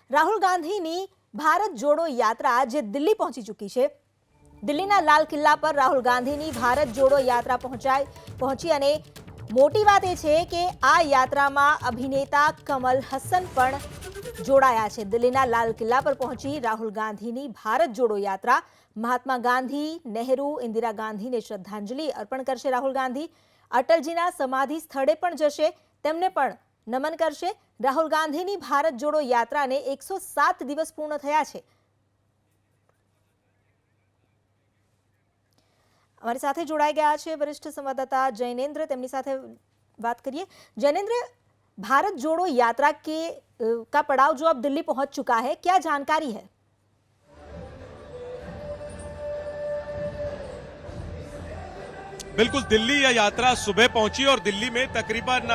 રાહુલ ગાંધીની ભારત જોડો યાત્રા આજે દિલ્હી પહોંચી ચૂકી છે। દિલ્હીના લાલ કિલ્લા પર રાહુલ ગાંધીની ભારત જોડો યાત્રા પહોંચી અને મોટી વાત એ છે કે આ યાત્રામાં અભિનેતા કમલ હસન પણ જોડાયા છે। દિલ્હીના લાલ કિલ્લા પર પહોંચી રાહુલ ગાંધીની ભારત જોડો યાત્રા મહાત્મા ગાંધી, નહેરુ, ઇન્દિરા ગાંધીને શ્રદ્ધાંજલિ અર્પણ કરશે। રાહુલ ગાંધી અટલજીના સમાધિ સ્થળે પણ જશે, તેમને પણ નમન કરશે। રાહુલ ગાંધીની ભારત જોડો યાત્રાને 107 દિવસ પૂર્ણ થયા છે। हमारे साथ जोड़ाई गया है वरिष्ठ संवाददाता जैनेन्द्र, તેમની સાથે बात करिए। जैनेन्द्र, भारत जोड़ो यात्रा का पड़ाव जो अब दिल्ली पहुंच चुका है, क्या जानकारी है? बिल्कुल, दिल्ली यह यात्रा सुबह पहुंची और दिल्ली में तकरीबन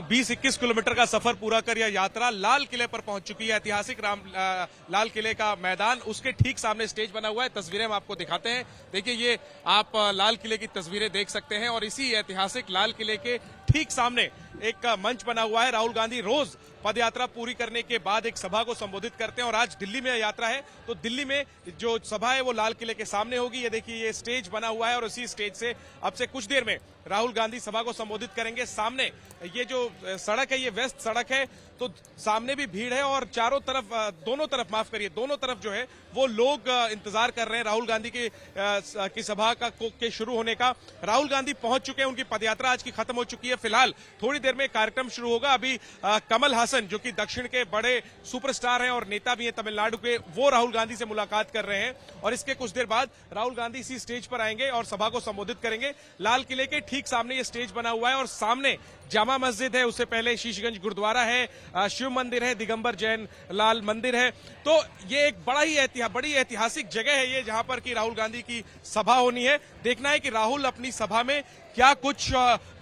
20-21 किलोमीटर का सफर पूरा कर यह यात्रा लाल किले पर पहुंच चुकी है। ऐतिहासिक लाल किले का मैदान, उसके ठीक सामने स्टेज बना हुआ है। तस्वीरें हम आपको दिखाते हैं। देखिए, ये आप लाल किले की तस्वीरें देख सकते हैं और इसी ऐतिहासिक लाल किले के ठीक सामने एक मंच बना हुआ है। राहुल गांधी रोज पदयात्रा पूरी करने के बाद एक सभा को संबोधित करते हैं और आज दिल्ली में यात्रा है, तो दिल्ली में जो सभा है वो लाल किले के सामने होगी। ये देखिए, ये स्टेज बना हुआ है और उसी स्टेज से अब से कुछ देर में राहुल गांधी सभा को संबोधित करेंगे। सामने ये जो सड़क है, ये व्यस्त सड़क है, तो सामने भी भीड़ है और चारों तरफ, दोनों तरफ जो है वो लोग इंतजार कर रहे हैं राहुल गांधी की सभा के शुरू होने का। राहुल गांधी पहुंच चुके हैं, उनकी पदयात्रा आज की खत्म हो चुकी है। फिलहाल थोड़ी देर में कार्यक्रम शुरू होगा। अभी कमल हासन, जो कि दक्षिण के बड़े सुपरस्टार हैं और नेता भी हैं तमिलनाडु के, वो राहुल गांधी से मुलाकात कर रहे हैं और इसके कुछ देर बाद राहुल गांधी इसी स्टेज पर आएंगे और सभा को संबोधित करेंगे। लाल किले के ठीक सामने ये स्टेज बना हुआ है और सामने जामा मस्जिद है, उससे पहले शीशगंज गुरुद्वारा है, शिव मंदिर है, दिगंबर जैन लाल मंदिर है। तो ये एक बड़ी ऐतिहासिक जगह है ये, जहां पर कि राहुल गांधी की सभा होनी है। देखना है कि राहुल अपनी सभा में क्या कुछ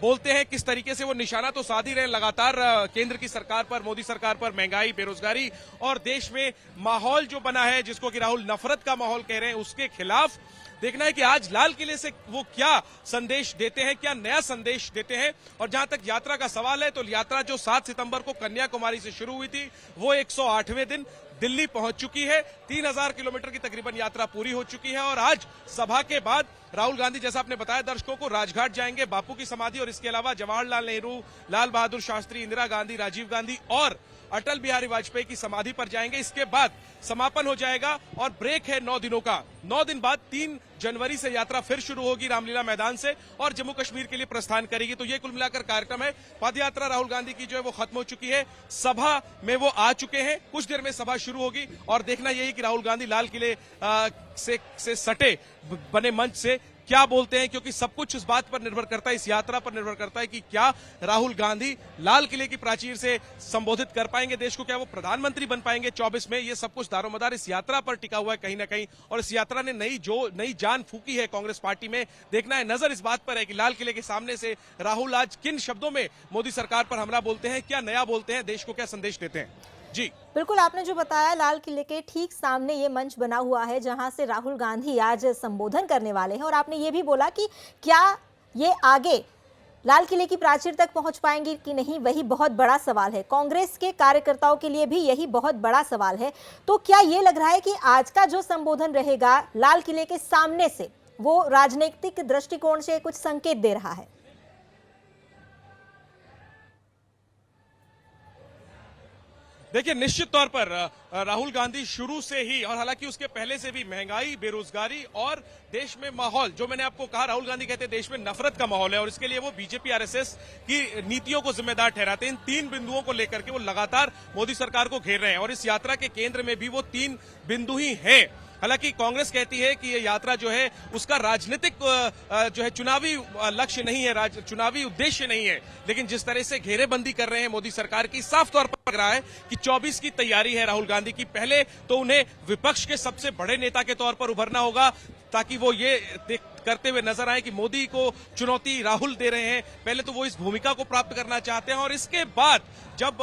बोलते हैं, किस तरीके से वो निशाना तो साध ही रहे हैं लगातार केंद्र की सरकार पर, मोदी सरकार पर, महंगाई, बेरोजगारी और देश में माहौल जो बना है, जिसको कि राहुल नफरत का माहौल कह रहे हैं, उसके खिलाफ। देखना है कि आज लाल किले से वो क्या संदेश देते हैं, क्या नया संदेश देते हैं। और जहां तक यात्रा का सवाल है, तो यात्रा जो 7 सितंबर को कन्याकुमारी से शुरू हुई थी, वो 108वें दिन दिल्ली पहुंच चुकी है। 3000 किलोमीटर की तकरीबन यात्रा पूरी हो चुकी है और आज सभा के बाद राहुल गांधी, जैसा आपने बताया दर्शकों को, राजघाट जाएंगे, बापू की समाधि और इसके अलावा जवाहरलाल नेहरू, लाल बहादुर शास्त्री, इंदिरा गांधी, राजीव गांधी और अटल बिहारी वाजपेयी की समाधि पर जाएंगे। इसके बाद समापन हो जाएगा और ब्रेक है 9 दिनों का। 9 दिन बाद 3 जनवरी से यात्रा फिर शुरू होगी रामलीला मैदान से और जम्मू कश्मीर के लिए प्रस्थान करेगी। तो ये कुल मिलाकर कार्यक्रम है। पदयात्रा राहुल गांधी की जो है वो खत्म हो चुकी है, सभा में वो आ चुके हैं, कुछ देर में सभा शुरू होगी और देखना यही कि राहुल गांधी लाल किले से सटे बने मंच से क्या बोलते हैं, क्योंकि सब कुछ इस बात पर निर्भर करता है, इस यात्रा पर निर्भर करता है कि क्या राहुल गांधी लाल किले की प्राचीर से संबोधित कर पाएंगे देश को, क्या वो प्रधानमंत्री बन पाएंगे 24 में। ये सब कुछ दारोमदार इस यात्रा पर टिका हुआ है कहीं ना कहीं और इस यात्रा ने नई जान फूकी है कांग्रेस पार्टी में। देखना है, नजर इस बात पर है कि लाल किले के सामने से राहुल आज किन शब्दों में मोदी सरकार पर हमला बोलते हैं, क्या नया बोलते हैं, देश को क्या संदेश देते हैं। जी बिल्कुल, आपने जो बताया, लाल किले के ठीक सामने ये मंच बना हुआ है जहां से राहुल गांधी आज संबोधन करने वाले हैं और आपने ये भी बोला कि क्या ये आगे लाल किले की प्राचीर तक पहुंच पाएंगे कि नहीं, वही बहुत बड़ा सवाल है। कांग्रेस के कार्यकर्ताओं के लिए भी यही बहुत बड़ा सवाल है। तो क्या ये लग रहा है कि आज का जो संबोधन रहेगा लाल किले के सामने से, वो राजनीतिक दृष्टिकोण से कुछ संकेत दे रहा है? देखिए, निश्चित तौर पर राहुल गांधी शुरू से ही, और हालांकि उसके पहले से भी, महंगाई, बेरोजगारी और देश में माहौल, जो मैंने आपको कहा, राहुल गांधी कहते हैं देश में नफरत का माहौल है और इसके लिए वो बीजेपी आरएसएस की नीतियों को जिम्मेदार ठहराते हैं। इन 3 बिंदुओं को लेकर के वो लगातार मोदी सरकार को घेर रहे हैं और इस यात्रा के केंद्र में भी वो 3 बिंदु ही हैं। हालांकि कांग्रेस कहती है कि ये यात्रा जो है उसका राजनीतिक जो है चुनावी लक्ष्य नहीं है, चुनावी उद्देश्य नहीं है, लेकिन जिस तरह से घेरेबंदी कर रहे हैं मोदी सरकार की, साफ तौर पर लग रहा है कि 24 की तैयारी है राहुल गांधी की। पहले तो उन्हें विपक्ष के सबसे बड़े नेता के तौर पर उभरना होगा ताकि वो ये करते हुए नजर आए कि मोदी को चुनौती राहुल दे रहे हैं। पहले तो वो इस भूमिका को प्राप्त करना चाहते हैं और इसके बाद जब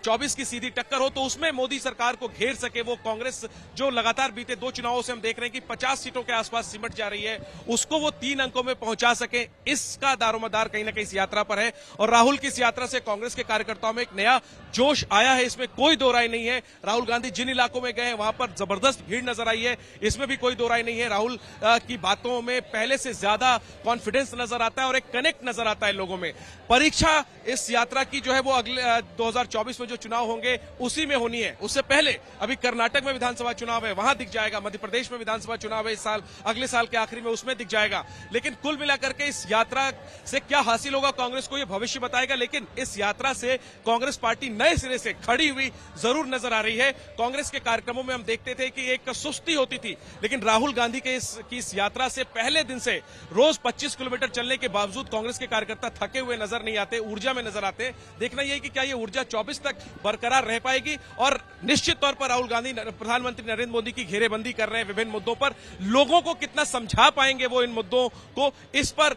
24 की सीधी टक्कर हो तो उसमें मोदी सरकार को घेर सके। वो कांग्रेस जो लगातार बीते 2 चुनावों से हम देख रहे हैं कि 50 सीटों के आसपास सिमट जा रही है, उसको वो 3 अंकों में पहुंचा सके, इसका दारोमदार कहीं ना कहीं इस यात्रा पर है। और राहुल की इस यात्रा से कांग्रेस के कार्यकर्ताओं में एक नया जोश आया है, इसमें कोई दो राय नहीं है। राहुल गांधी जिन इलाकों में गए वहां पर जबरदस्त भीड़ नजर आई है, इसमें भी कोई दो राय नहीं है। राहुल की बातों में पहले से ज्यादा कॉन्फिडेंस नजर आता है और एक कनेक्ट नजर आता है लोगों में। परीक्षा इस यात्रा की जो है वो अगले 2024 में जो चुनाव होंगे उसी में होनी है। उससे पहले अभी कर्नाटक में विधानसभा चुनाव है, वहां दिख जाएगा। मध्य प्रदेश में विधानसभा चुनाव है इस साल, अगले साल के आखिरी में उसमें दिख जाएगा। लेकिन कुल मिलाकर के इस यात्रा से क्या हासिल होगा कांग्रेस को, यह भविष्य बताएगा। लेकिन इस यात्रा से कांग्रेस पार्टी नए सिरे से खड़ी हुई जरूर नजर आ रही है। कांग्रेस के कार्यक्रमों में हम देखते थे कि एक सुस्ती होती थी, लेकिन राहुल गांधी के इस यात्रा से पहले दिन से रोज 25 किलोमीटर चलने के बावजूद कांग्रेस के कार्यकर्ता थके हुए नजर नहीं आते, ऊर्जा में नजर आते। देखना यह कि क्या यह ऊर्जा 24 तक बरकरार रह पाएगी। और निश्चित तौर पर राहुल गांधी प्रधानमंत्री नरेंद्र मोदी की घेरेबंदी कर रहे हैं विभिन्न मुद्दों पर, लोगों को कितना समझा पाएंगे वो इन मुद्दों को, इस पर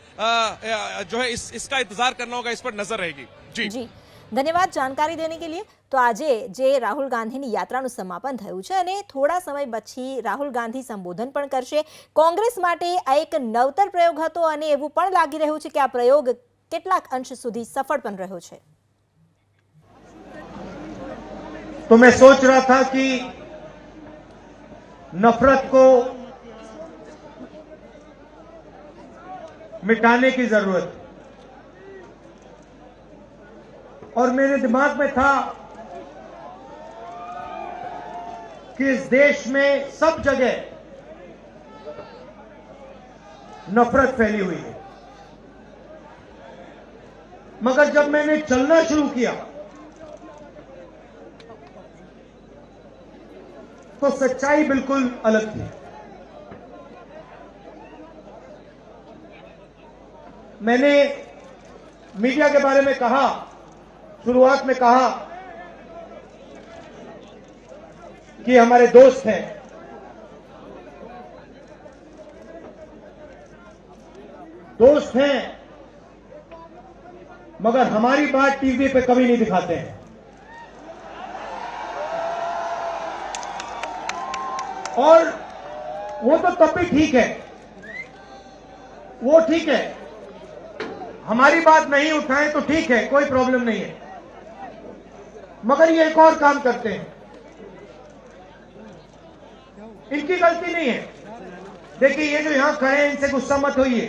जो है इसका इंतजार करना होगा, इस पर नजर रहेगी। जी ધન્યવાદ જાણકારી દેने के लिए। તો આજે જે રાહુલ ગાંધીની યાત્રાનું સમાપન થયું છે અને થોડા સમય પછી રાહુલ ગાંધી સંબોધન પણ કરશે। કોંગ્રેસ માટે આ એક નવતર પ્રયોગ હતો અને એવું પણ લાગી રહ્યું છે કે આ પ્રયોગ કેટલાક અંશ સુધી સફળ પણ રહ્યો છે। तो मैं सोच रहा था कि नफरत को मिटाने की जरूरत है और मेरे दिमाग में था कि इस देश में सब जगह नफरत फैली हुई है, मगर जब मैंने चलना शुरू किया तो सच्चाई बिल्कुल अलग थी। मैंने मीडिया के बारे में कहा, शुरुआत में कहा कि हमारे दोस्त हैं, मगर हमारी बात टीवी पे कभी नहीं दिखाते हैं। और वो तो तब भी ठीक है, वो ठीक है, हमारी बात नहीं उठाएं तो ठीक है, कोई प्रॉब्लम नहीं है, मगर ये एक और काम करते हैं। इनकी गलती नहीं है। देखिए ये जो यहां खड़े हैं इनसे गुस्सा मत होइए,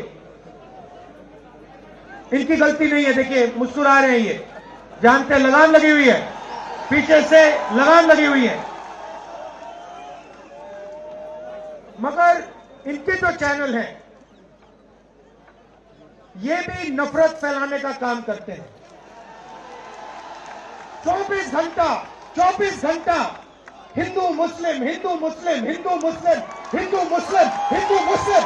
इनकी गलती नहीं है। देखिए मुस्कुरा रहे हैं, ये जानते हैं लगाम लगी हुई है, पीछे से लगाम लगी हुई है, मगर इनके जो चैनल हैं ये भी नफरत फैलाने का काम करते हैं। 24 घंटा हिंदू मुस्लिम, हिंदू मुस्लिम, हिंदू मुस्लिम, हिंदू मुस्लिम, हिंदू मुस्लिम।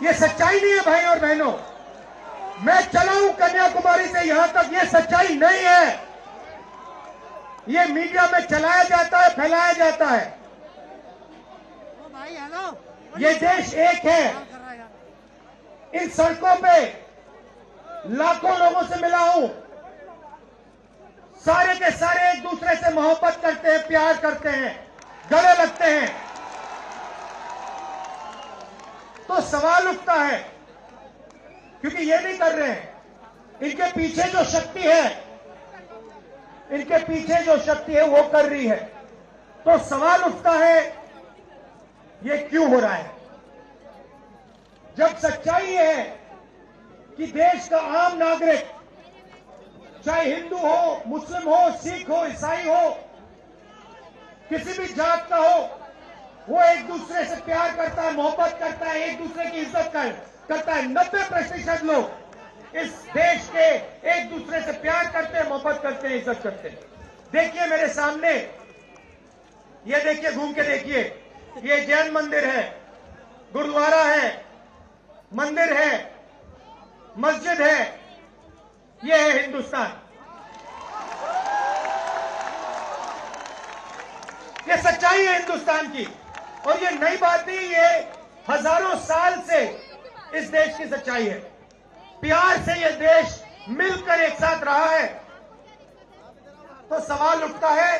ये सच्चाई नहीं है भाई और बहनों। मैं चला हूं कन्याकुमारी से यहां तक, ये सच्चाई नहीं है। ये मीडिया में चलाया जाता है, फैलाया जाता है। ये देश एक है। इन सड़कों पे लाखों लोगों से मिला हूं, सारे के सारे एक दूसरे से मोहब्बत करते हैं, प्यार करते हैं, गले लगते हैं। तो सवाल उठता है, क्योंकि ये नहीं कर रहे हैं, इनके पीछे जो शक्ति है, इनके पीछे जो शक्ति है वो कर रही है। तो सवाल उठता है ये क्यों हो रहा है, जब सच्चाई ये है कि देश का आम नागरिक, चाहे हिंदू हो, मुस्लिम हो, सिख हो, ईसाई हो, किसी भी जात का हो, वो एक दूसरे से प्यार करता है, मोहब्बत करता है, एक दूसरे की इज्जत करता है। 90% लोग इस देश के एक दूसरे से प्यार करते हैं, मोहब्बत करते हैं, इज्जत करते हैं। देखिए मेरे सामने, ये देखिए, घूम के देखिए, ये जैन मंदिर है, गुरुद्वारा है, मंदिर है, मस्जिद है, ये है हिंदुस्तान। ये सच्चाई है हिंदुस्तान की। और ये नई बात नहीं, ये हजारों साल से इस देश की सच्चाई है। प्यार से ये देश मिलकर एक साथ रहा है। तो सवाल उठता है,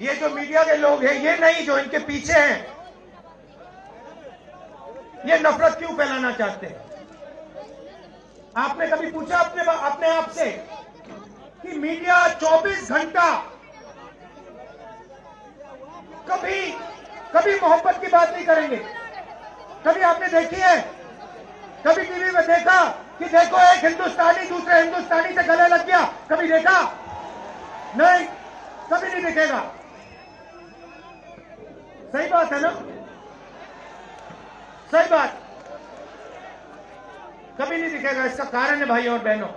ये जो मीडिया के लोग हैं, ये नहीं जो इनके पीछे हैं, ये नफरत क्यों फैलाना चाहते हैं? आपने कभी पूछा अपने आप से कि मीडिया 24 घंटा कभी मोहब्बत की बात नहीं करेंगे? कभी आपने देखी है? कभी टीवी में देखा कि देखो एक हिंदुस्तानी दूसरे हिंदुस्तानी से गले लग गया? कभी देखा? नहीं, कभी नहीं दिखेगा। सही बात है ना? सही बात, कभी नहीं दिखेगा। इसका कारण है भाइयों और बहनों,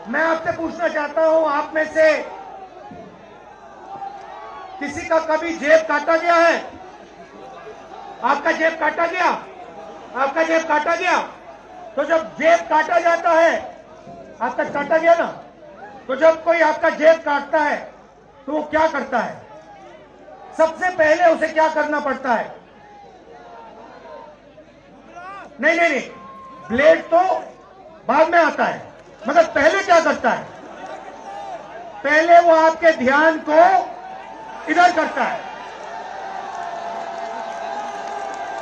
मैं आपसे पूछना चाहता हूं, आप में से किसी का कभी जेब काटा गया है? आपका जेब काटा गया? आपका जेब काटा गया? तो जब जेब काटा जाता है, आपका काटा गया ना, तो जब कोई आपका जेब काटता है तो वो क्या करता है? सबसे पहले उसे क्या करना पड़ता है? नहीं, ब्लेड तो बाद में आता है, मगर पहले क्या करता है? पहले वो आपके ध्यान को इधर करता है,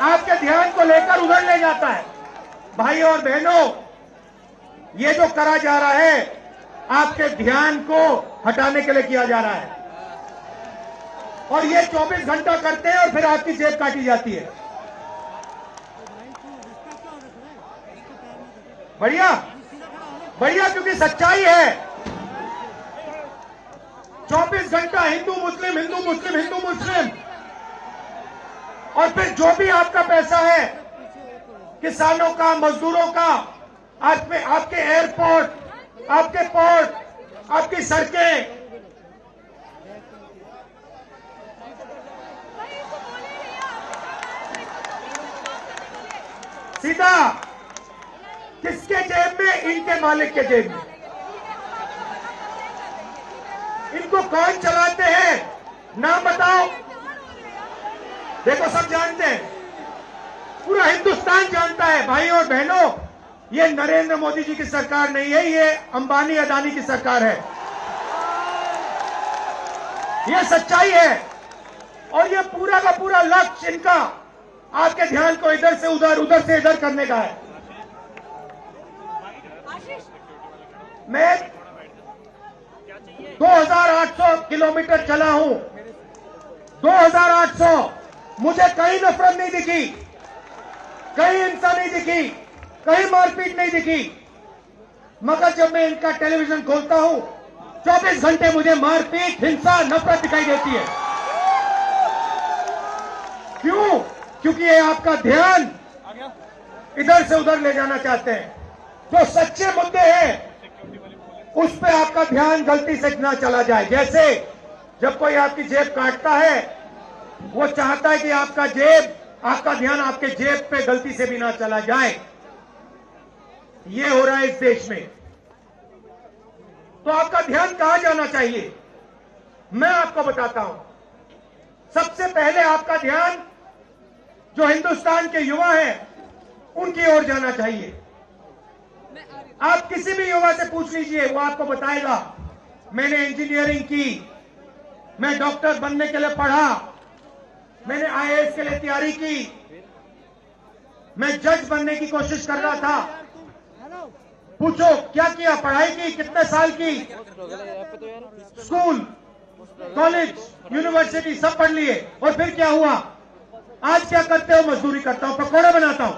आपके ध्यान को लेकर उधर ले जाता है। भाइयों और बहनों, ये जो करा जा रहा है, आपके ध्यान को हटाने के लिए किया जा रहा है। और ये 24 घंटा करते हैं और फिर आपकी जेब काटी जाती है। बढ़िया बढ़िया, क्योंकि सच्चाई है। 24 घंटा हिंदू मुस्लिम, हिंदू मुस्लिम, हिंदू मुस्लिम, और फिर जो भी आपका पैसा है, किसानों का, मजदूरों का, आपके एयरपोर्ट, आपके पोर्ट, आपकी सड़कें, सीधा किसके जेब में? इनके मालिक के जेब में। इनको कौन चलाते हैं? नाम बताओ। देखो, सब जानते हैं, पूरा हिंदुस्तान जानता है। भाइयों और बहनों, ये नरेंद्र मोदी जी की सरकार नहीं है, ये अंबानी अदानी की सरकार है। ये सच्चाई है। और ये पूरा का पूरा लक्ष्य इनका आपके ध्यान को इधर से उधर, उधर से इधर करने का है। मैं 2800 किलोमीटर चला हूं, 2800, मुझे कहीं नफरत नहीं दिखी, कहीं हिंसा नहीं दिखी, कहीं मारपीट नहीं दिखी। मगर जब मैं इनका टेलीविजन खोलता हूं, 24 घंटे मुझे मारपीट, हिंसा, नफरत दिखाई देती है। क्यों? क्योंकि ये आपका ध्यान इधर से उधर ले जाना चाहते हैं। जो सच्चे मुद्दे हैं उस पे आपका ध्यान गलती से ना चला जाए। जैसे जब कोई आपकी जेब काटता है, वो चाहता है कि आपका ध्यान आपके जेब पे गलती से भी ना चला जाए। ये हो रहा है इस देश में। तो आपका ध्यान कहां जाना चाहिए? मैं आपको बताता हूं। सबसे पहले आपका ध्यान जो हिंदुस्तान के युवा हैं उनकी ओर जाना चाहिए। आप किसी भी युवा से पूछ लीजिए, वो आपको बताएगा, मैंने इंजीनियरिंग की, मैं डॉक्टर बनने के लिए पढ़ा, मैंने आईएएस के लिए तैयारी की, मैं जज बनने की कोशिश कर रहा था। पूछो क्या किया? पढ़ाई की? कितने साल की? स्कूल, कॉलेज, यूनिवर्सिटी सब पढ़ लिए। और फिर क्या हुआ? आज क्या करते हो? मजदूरी करता हूं, पकौड़े बनाता हूं।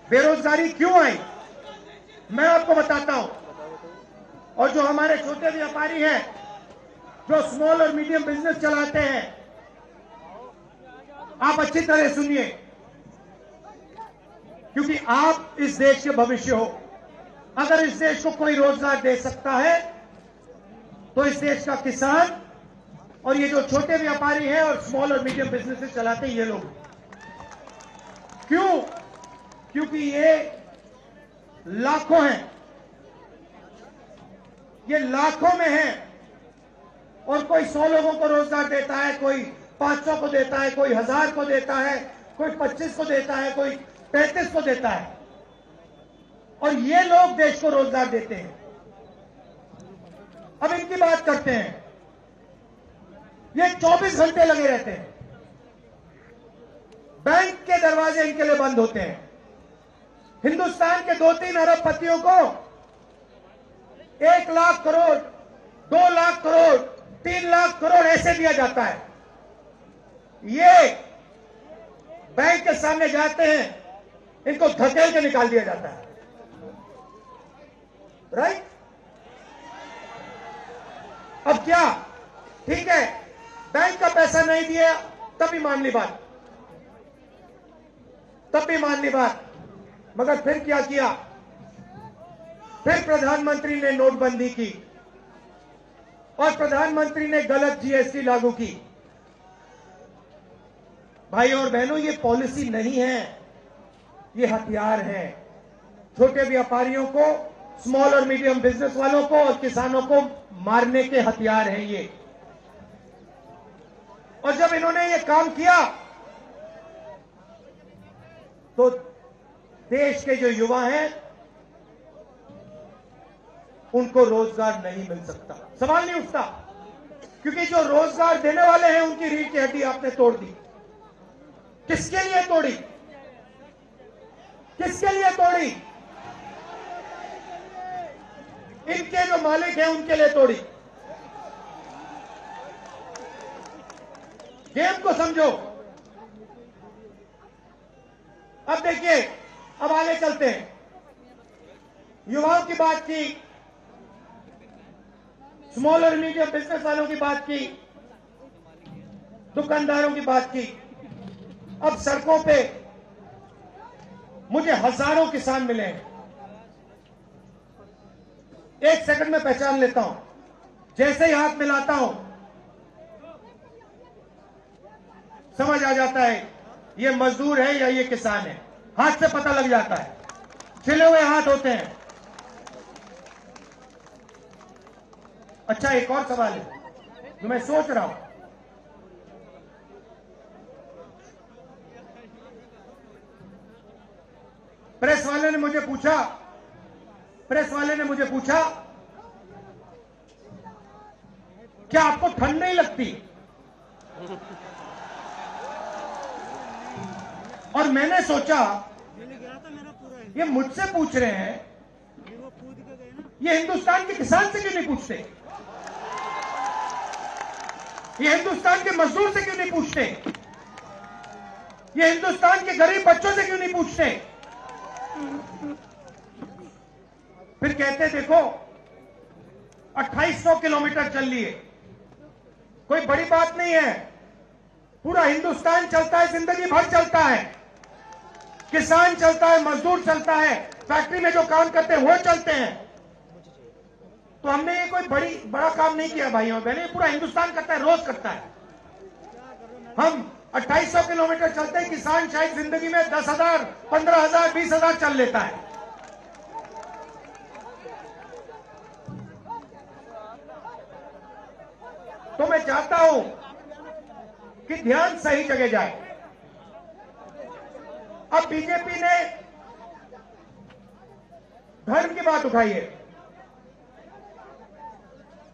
बेरोजगारी क्यों आई? मैं आपको बताता हूं। और जो हमारे छोटे व्यापारी हैं, जो स्मॉल और मीडियम बिजनेस चलाते हैं, आप अच्छी तरह सुनिए, क्योंकि आप इस देश के भविष्य हो। अगर इस देश को कोई रोजगार दे सकता है तो इस देश का किसान और ये जो छोटे व्यापारी हैं और स्मॉल और मीडियम बिजनेसेस चलाते हैं, ये लोग। क्यों? क्योंकि ये लाखों हैं, ये लाखों में है और कोई 100 लोगों को रोजगार देता है, कोई 500 को देता है, कोई 1000 को देता है, कोई 25 को देता है, कोई 33 को देता है और ये लोग देश को रोजगार देते हैं। अब इनकी बात करते हैं। ये 24 घंटे लगे रहते हैं, बैंक के दरवाजे इनके लिए बंद होते हैं। हिंदुस्तान के 2-3 अरबपतियों को 1 लाख करोड़, 2 लाख करोड़, 3 लाख करोड़ ऐसे दिया जाता है। ये बैंक के सामने जाते हैं, इनको धकेल के निकाल दिया जाता है। राइट? अब क्या? ठीक है, बैंक का पैसा नहीं दिया तब भी मान ली बात, तब भी मान ली बात। मगर फिर क्या किया? फिर प्रधानमंत्री ने नोटबंदी की और प्रधानमंत्री ने गलत जीएसटी लागू की। भाई और बहनों, ये पॉलिसी नहीं है, ये हथियार है। छोटे व्यापारियों को, स्मॉल और मीडियम बिजनेस वालों को और किसानों को मारने के हथियार हैं ये। और जब इन्होंने ये काम किया तो देश के जो युवा हैं उनको रोजगार नहीं मिल सकता, सवाल नहीं उठता, क्योंकि जो रोजगार देने वाले हैं उनकी रीढ़ की हड्डी आपने तोड़ दी। किसके लिए तोड़ी? किसके लिए तोड़ी? इनके जो मालिक हैं उनके लिए तोड़ी। गेम को समझो। अब देखिए, अब आगे चलते हैं। युवाओं की बात की, स्मॉल और मीडियम बिजनेस वालों की बात की, दुकानदारों की बात की। अब सड़कों पे मुझे हजारों किसान मिले हैं। 1 सेकंड में पहचान लेता हूं, जैसे ही हाथ मिलाता हूं समझ आ जाता है ये मजदूर है या ये किसान है। हाथ से पता लग जाता है, छिले हुए हाथ होते हैं। अच्छा, एक और सवाल है जो मैं सोच रहा हूं। प्रेस वाले ने मुझे पूछा क्या आपको ठंड नहीं लगती? और मैंने सोचा ये मुझसे पूछ रहे हैं, ये हिंदुस्तान के किसान से क्यों नहीं पूछते? ये हिंदुस्तान के मजदूर से क्यों नहीं पूछते? ये हिंदुस्तान के गरीब बच्चों से क्यों नहीं पूछते? फिर कहते देखो 2800 किलोमीटर चल लिए, कोई बड़ी बात नहीं है। पूरा हिंदुस्तान चलता है, जिंदगी भर चलता है। किसान चलता है, मजदूर चलता है, फैक्ट्री में जो काम करते हैं वो चलते हैं। तो हमने ये कोई बड़ा काम नहीं किया भाइयों और बहनों, पूरा हिंदुस्तान करता है, रोज करता है। हम 2800 किलोमीटर चलते हैं, किसान शायद जिंदगी में 10,000, 15,000, 20,000 चल लेता है। तो मैं चाहता हूं कि ध्यान सही जगह जाए। अब बीजेपी ने धर्म की बात उठाई है,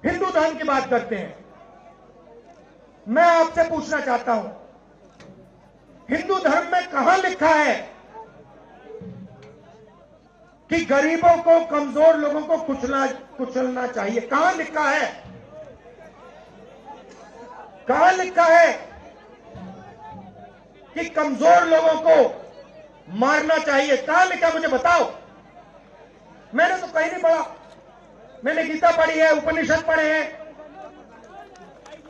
हिंदू धर्म की बात करते हैं। मैं आपसे पूछना चाहता हूं, हिंदू धर्म में कहां लिखा है कि गरीबों को, कमजोर लोगों को कुचलना चाहिए? कहां लिखा है? कहां लिखा है कि कमजोर लोगों को मारना चाहिए? कहां लिखा, मुझे बताओ। मैंने तो कहीं नहीं पढ़ा। मैंने गीता पढ़ी है, उपनिषद पढ़े हैं,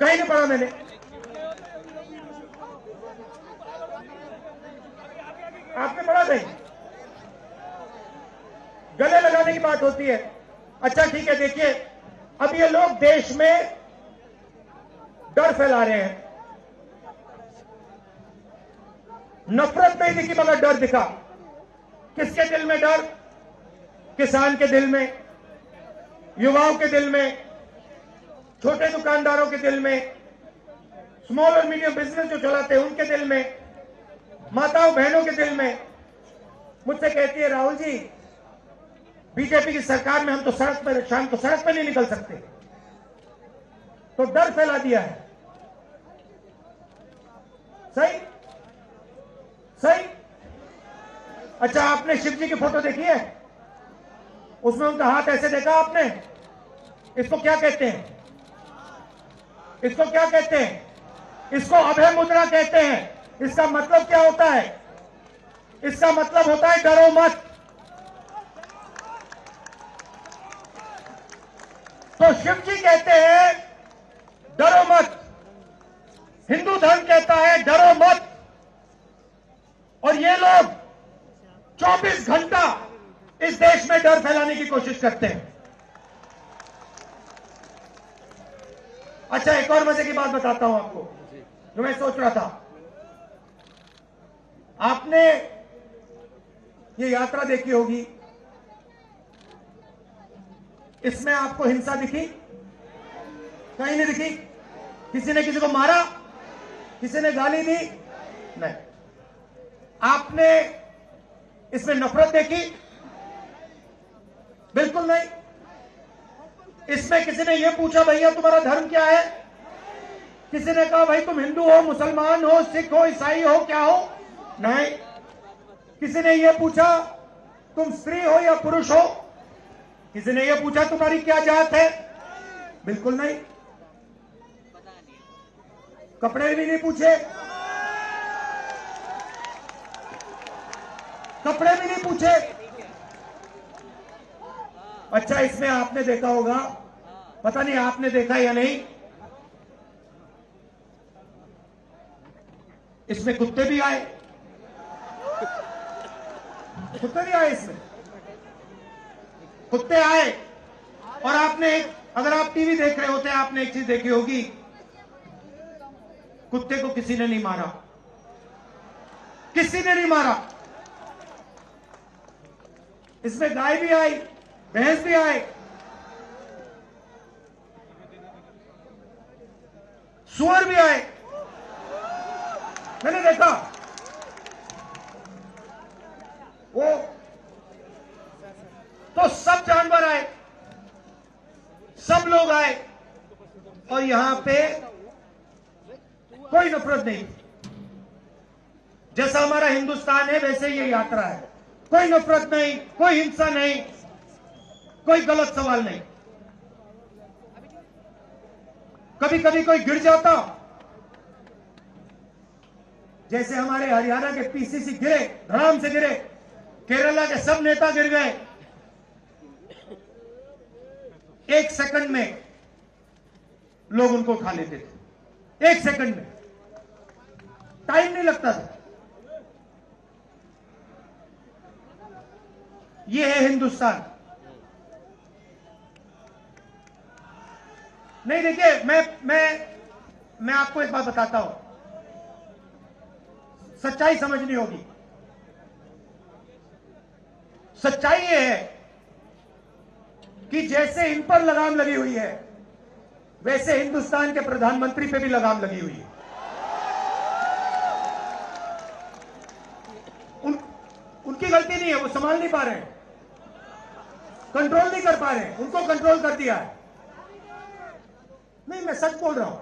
कहीं नहीं पढ़ा मैंने। आपने पढ़ा नहीं? गले लगाने की बात होती है। अच्छा ठीक है, देखिए अब ये लोग देश में डर फैला रहे हैं। नफरत नहीं दिखी मगर डर दिखा। किसके दिल में डर? किसान के दिल में, युवाओं के दिल में, छोटे दुकानदारों के दिल में, स्मॉल और मीडियम बिजनेस जो चलाते हैं उनके दिल में, माताओं बहनों के दिल में। मुझसे कहती है, राहुल जी बीजेपी की सरकार में हम तो सड़क पर, शाम को सड़क पर नहीं निकल सकते, तो डर फैला दिया है। सही सही। अच्छा, आपने शिव जी की फोटो देखी है? उसमें उनका हाथ ऐसे देखा आपने? इसको क्या कहते हैं? इसको क्या कहते हैं? इसको अभय मुद्रा कहते हैं। इसका मतलब क्या होता है? इसका मतलब होता है डरो मत। तो शिव जी कहते हैं डरो मत, हिंदू धर्म कहता है डरो मत, और ये लोग 24 घंटा इस देश में डर फैलाने की कोशिश करते हैं। अच्छा, एक और मजे की बात बताता हूं आपको जो मैं सोच रहा था। आपने ये यात्रा देखी होगी, इसमें आपको हिंसा दिखी? कहीं नहीं दिखी। किसी ने किसी को मारा? किसी ने गाली दी? नहीं। आपने इसमें नफरत देखी? बिल्कुल नहीं। इसमें किसी ने यह पूछा भैया तुम्हारा धर्म क्या है? किसी ने कहा भाई तुम हिंदू हो, मुसलमान हो, सिख हो, ईसाई हो, क्या हो? नहीं। किसी ने यह पूछा तुम स्त्री हो या पुरुष हो? किसी ने यह पूछा तुम्हारी क्या जात है? बिल्कुल नहीं। कपड़े भी नहीं पूछे, कपड़े भी नहीं पूछे। अच्छा, इसमें आपने देखा होगा, पता नहीं आपने देखा या नहीं, इसमें कुत्ते भी आए। कुत्ते भी आए इसमें, कुत्ते आए। और आपने एक, अगर आप टीवी देख रहे होते आपने एक चीज देखी होगी, कुत्ते को किसी ने नहीं मारा, किसी ने नहीं मारा। इसमें गाय भी आई, भैंस भी आए, सुअर भी आए, मैंने देखा। वो तो सब जानवर आए, सब लोग आए, और यहां पे कोई नफरत नहीं। जैसा हमारा हिंदुस्तान है वैसे ये यात्रा है। कोई नफरत नहीं, कोई हिंसा नहीं, कोई गलत सवाल नहीं। कभी कभी कोई गिर जाता, जैसे हमारे हरियाणा के पीसीसी गिरे, धड़ाम से गिरे, केरला के सब नेता गिर गए, 1 सेकंड में लोग उनको उठा लेते थे। 1 सेकंड में, टाइम नहीं लगता था। ये है हिंदुस्तान। नहीं, देखिए, मैं आपको एक बात बताता हूं, सच्चाई समझनी होगी। सच्चाई ये है कि जैसे इन पर लगाम लगी हुई है, वैसे हिंदुस्तान के प्रधानमंत्री पे भी लगाम लगी हुई है। उनकी गलती नहीं है, वो संभाल नहीं पा रहे हैं, कंट्रोल नहीं कर पा रहे हैं, उनको कंट्रोल कर दिया है। नहीं, मैं सच बोल रहा हूं,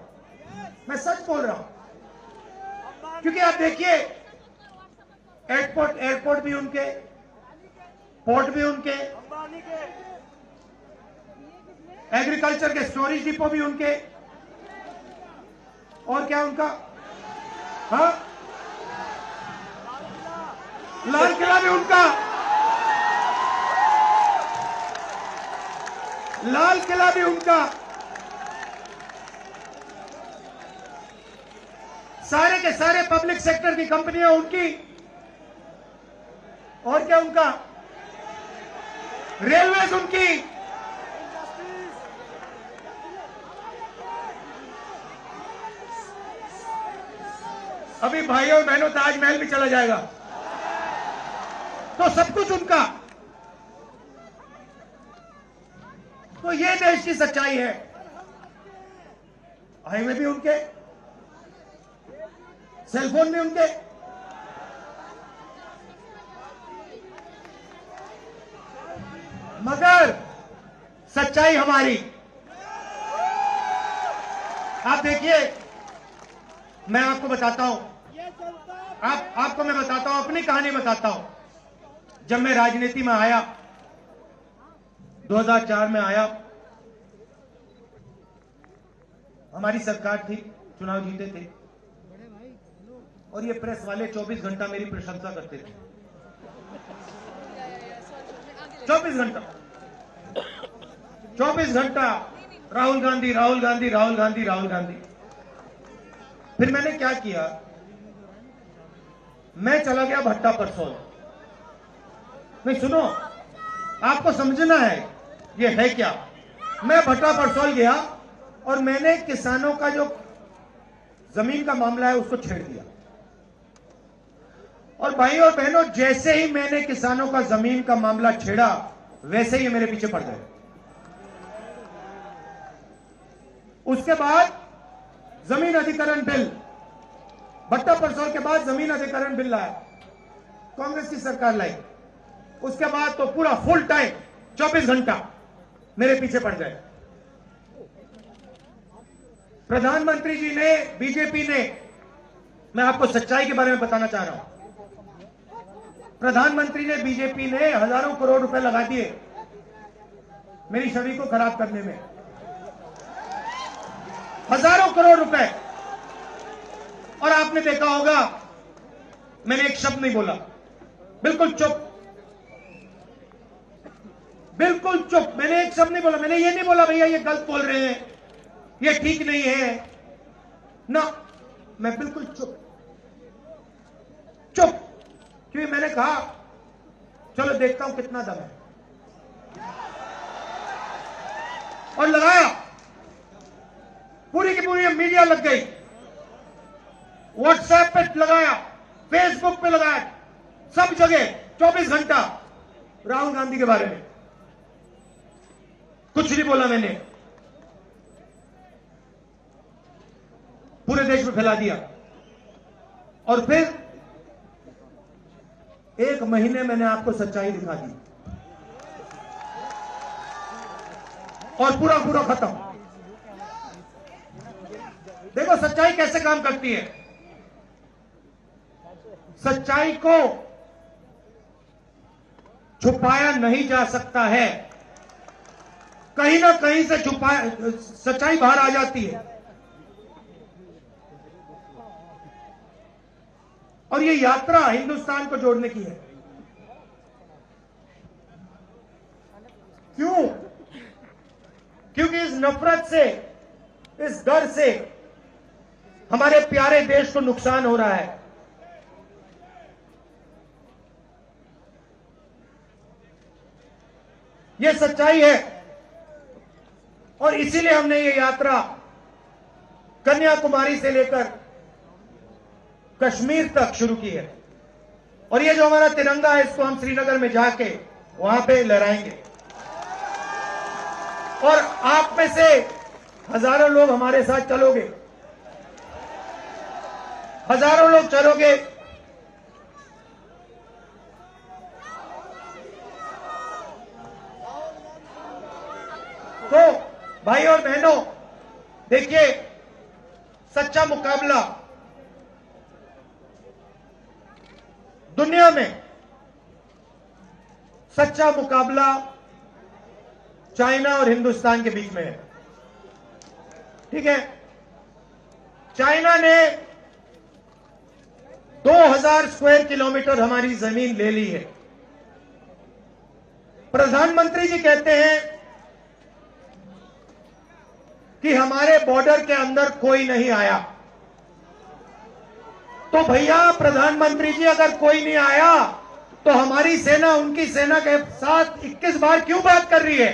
मैं सच बोल रहा हूं। क्योंकि आप देखिए, एयरपोर्ट भी उनके, पोर्ट भी उनके, एग्रीकल्चर के स्टोरेज डिपो भी उनके, और क्या उनका, हाँ, लाल किला भी उनका, लाल किला भी उनका, सारे के सारे पब्लिक सेक्टर की कंपनियां उनकी, और क्या उनका, रेलवेज उनकी, अभी भाइयों और बहनों ताजमहल भी चला जाएगा, तो सब कुछ उनका। तो ये देश की सच्चाई है। हाईवे भी उनके, सेलफोन भी उनके, मगर सच्चाई हमारी। आप देखिए, मैं आपको बताता हूं, आपको मैं बताता हूं, अपनी कहानी बताता हूं। जब मैं राजनीति में आया, 2004 में आया, हमारी सरकार थी, चुनाव जीते थे, और ये प्रेस वाले 24 घंटा मेरी प्रशंसा करते थे। 24 घंटा 24 घंटा राहुल गांधी, राहुल गांधी, राहुल गांधी, राहुल गांधी। फिर मैंने क्या किया, मैं चला गया भट्टा परसोल। नहीं सुनो, आपको समझना है ये है क्या। मैं भट्टा परसोल गया और मैंने किसानों का जो जमीन का मामला है उसको छेड़ दिया। और भाई और बहनों, जैसे ही मैंने किसानों का जमीन का मामला छेड़ा, वैसे ही मेरे पीछे पड़ गए। उसके बाद जमीन अधिग्रहण बिल, भट्टा परसोल के बाद जमीन अधिग्रहण बिल लाया, कांग्रेस की सरकार लाई। उसके बाद तो पूरा फुल टाइम 24 घंटा मेरे पीछे पड़ गए। प्रधानमंत्री जी ने, बीजेपी ने, मैं आपको सच्चाई के बारे में बताना चाह रहा हूं, प्रधानमंत्री ने, बीजेपी ने हजारों करोड़ रुपए लगा दिए मेरी छवि को खराब करने में। हजारों करोड़ रुपए। और आपने देखा होगा, मैंने एक शब्द नहीं बोला, बिल्कुल चुप, बिल्कुल चुप। मैंने एक शब्द नहीं बोला। मैंने ये नहीं बोला भैया ये गलत बोल रहे हैं, ये ठीक नहीं है ना, मैं बिल्कुल चुप चुप। क्योंकि मैंने कहा चलो देखता हूं कितना दम है, और लगाया। पूरी की पूरी मीडिया लग गई, व्हाट्सएप पे लगाया, फेसबुक पे लगाया, सब जगह 24 घंटा राहुल गांधी के बारे में। कुछ नहीं बोला मैंने, पूरे देश में फैला दिया। और फिर 1 महीने मैंने आपको सच्चाई दिखा दी, और पूरा पूरा खत्म। देखो सच्चाई कैसे काम करती है। सच्चाई को छुपाया नहीं जा सकता है, कहीं ना कहीं से सच्चाई बाहर आ जाती है। और ये यात्रा हिंदुस्तान को जोड़ने की है। क्यों? क्योंकि इस नफरत से, इस डर से हमारे प्यारे देश को नुकसान हो रहा है। ये सच्चाई है, और इसीलिए हमने ये यात्रा कन्याकुमारी से लेकर कश्मीर तक शुरू की है। और ये जो हमारा तिरंगा है, इसको हम श्रीनगर में जाके वहां पे लहराएंगे। और आप में से हजारों लोग हमारे साथ चलोगे, हजारों लोग चलोगे। तो भाई और बहनों, देखिए, सच्चा मुकाबला दुनिया में, सच्चा मुकाबला चाइना और हिंदुस्तान के बीच में है। ठीक है, चाइना ने 2000 स्क्वायर किलोमीटर हमारी जमीन ले ली है। प्रधानमंत्री जी कहते हैं कि हमारे बॉर्डर के अंदर कोई नहीं आया। तो भैया प्रधानमंत्री जी, अगर कोई नहीं आया तो हमारी सेना उनकी सेना के साथ 21 बार क्यों बात कर रही है?